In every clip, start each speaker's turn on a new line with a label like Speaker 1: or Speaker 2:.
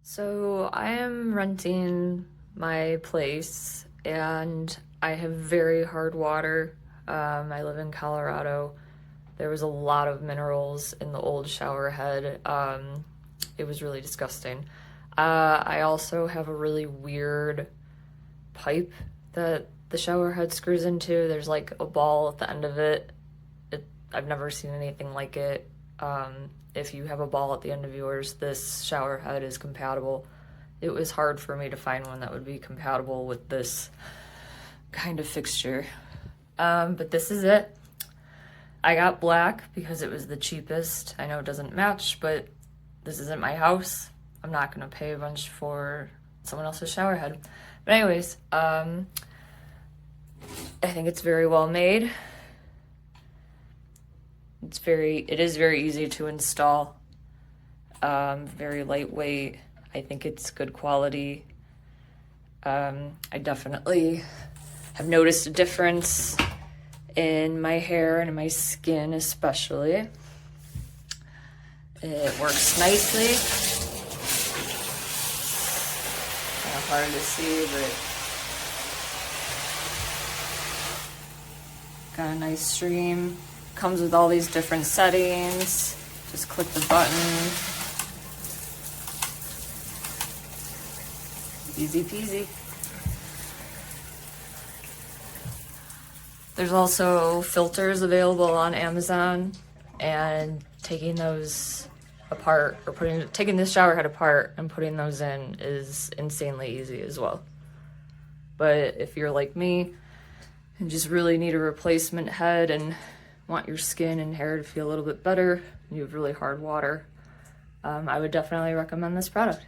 Speaker 1: So I am renting my place and I have very hard water. I live in Colorado. There was a lot of minerals in the old shower head. It was really disgusting. I also have a really weird pipe that the shower head screws into. There's like a ball at the end of it. I've never seen anything like it. If you have a ball at the end of yours, this shower head is compatible. It was hard for me to find one that would be compatible with this kind of fixture. But this is it. I got black because it was the cheapest. I know it doesn't match, but this isn't my house. I'm not gonna pay a bunch for someone else's shower head. But anyways, I think it's very well made. It is very easy to install, very lightweight. I think it's good quality. I definitely have noticed a difference in my hair and in my skin especially. It works nicely. Kind of hard to see, but got a nice stream. Comes with all these different settings. Just click the button. Easy peasy. There's also filters available on Amazon, and taking those apart or taking this shower head apart and putting those in is insanely easy as well. But if you're like me and just really need a replacement head and want your skin and hair to feel a little bit better, you have really hard water, I would definitely recommend this product.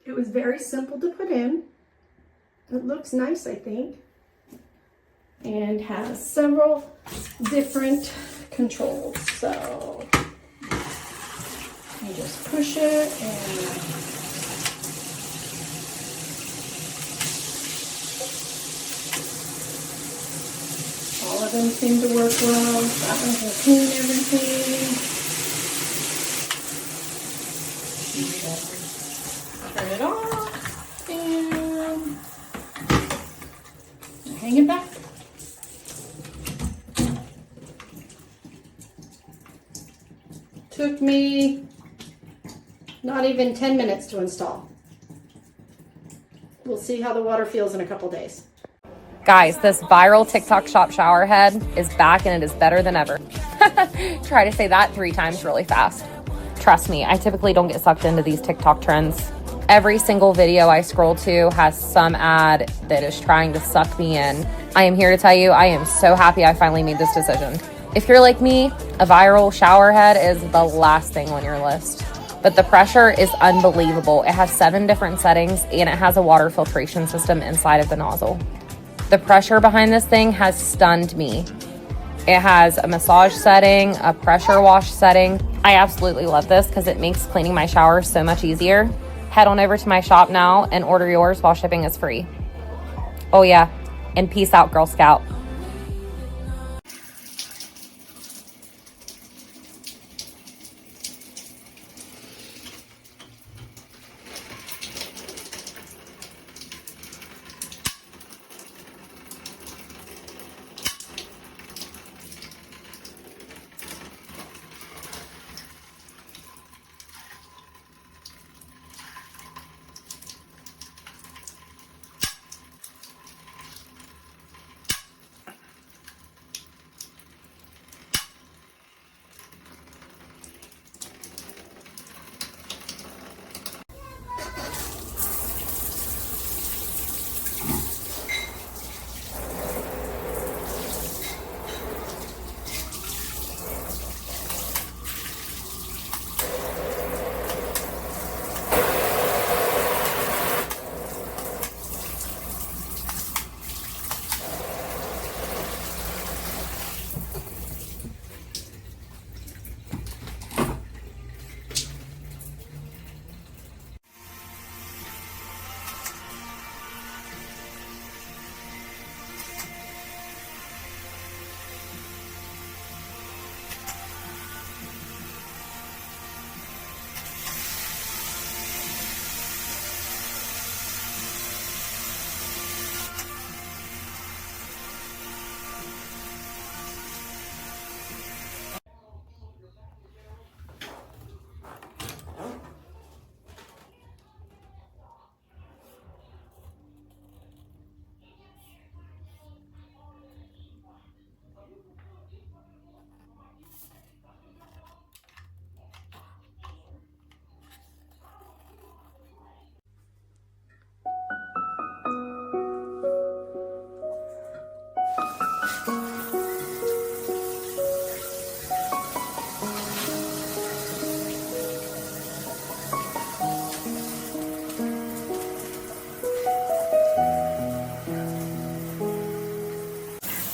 Speaker 2: It was very simple to put in. It looks nice, I think, and has several different controls. So you just push it and all of them seem to work well. That one will clean everything. Turn it off and hang it back. Took me not even 10 minutes to install. We'll see how the water feels in a couple days.
Speaker 3: Guys, this viral TikTok shop shower head is back and it is better than ever. Try to say that 3 times really fast. Trust me, I typically don't get sucked into these TikTok trends. Every single video I scroll to has some ad that is trying to suck me in. I am here to tell you, I am so happy I finally made this decision. If you're like me, a viral shower head is the last thing on your list. But the pressure is unbelievable. It has 7 different settings and it has a water filtration system inside of the nozzle. The pressure behind this thing has stunned me. It has a massage setting, a pressure wash setting. I absolutely love this because it makes cleaning my shower so much easier. Head on over to my shop now and order yours while shipping is free. Oh yeah, and peace out, Girl Scout.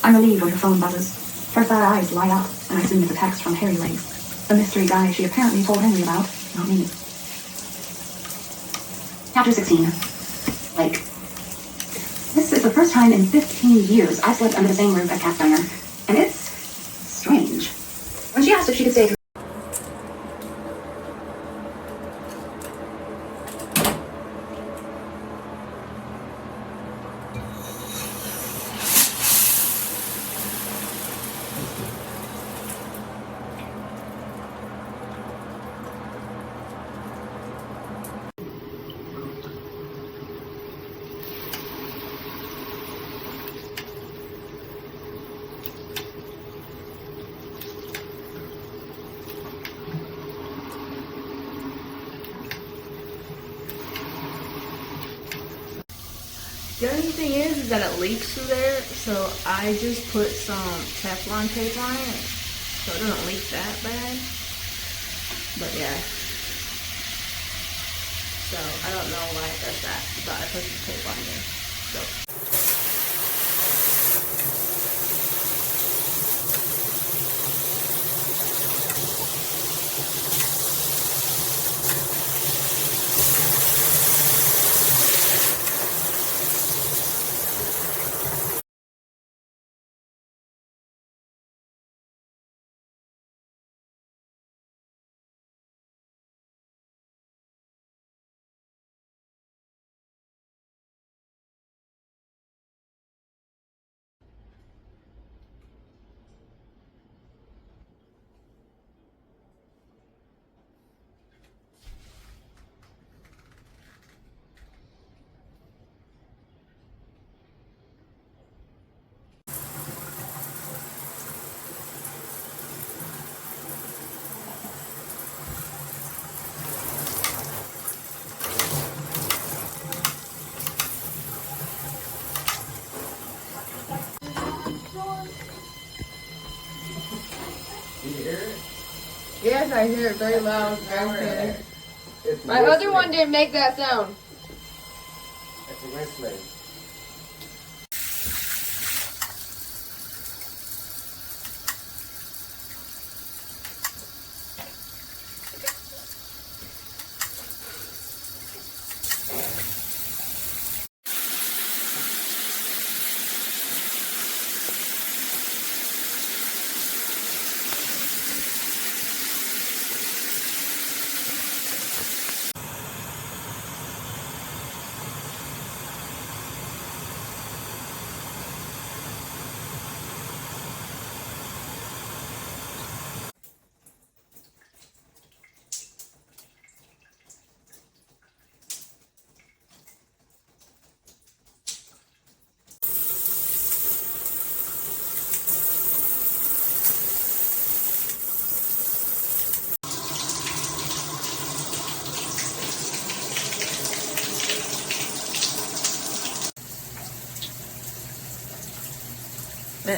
Speaker 4: I'm relieved when her phone buzzes. Her fat eyes light up, and I assume it's a text from Harry Legs, the mystery guy she apparently told Henry about, not me. Chapter 16. Lake. This is the first time in 15 years I've slept under the same roof as Cat Diner, and it's strange. When she asked if she could stay through
Speaker 5: The only thing is that it leaks through there, so I just put some Teflon tape on it so it doesn't leak that bad. But yeah. So I don't know why it does that, but I put some tape on there. So
Speaker 6: Yes, I hear it very loud, very clear. My other one didn't make that sound.
Speaker 7: It's whistling.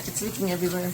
Speaker 5: it's leaking everywhere.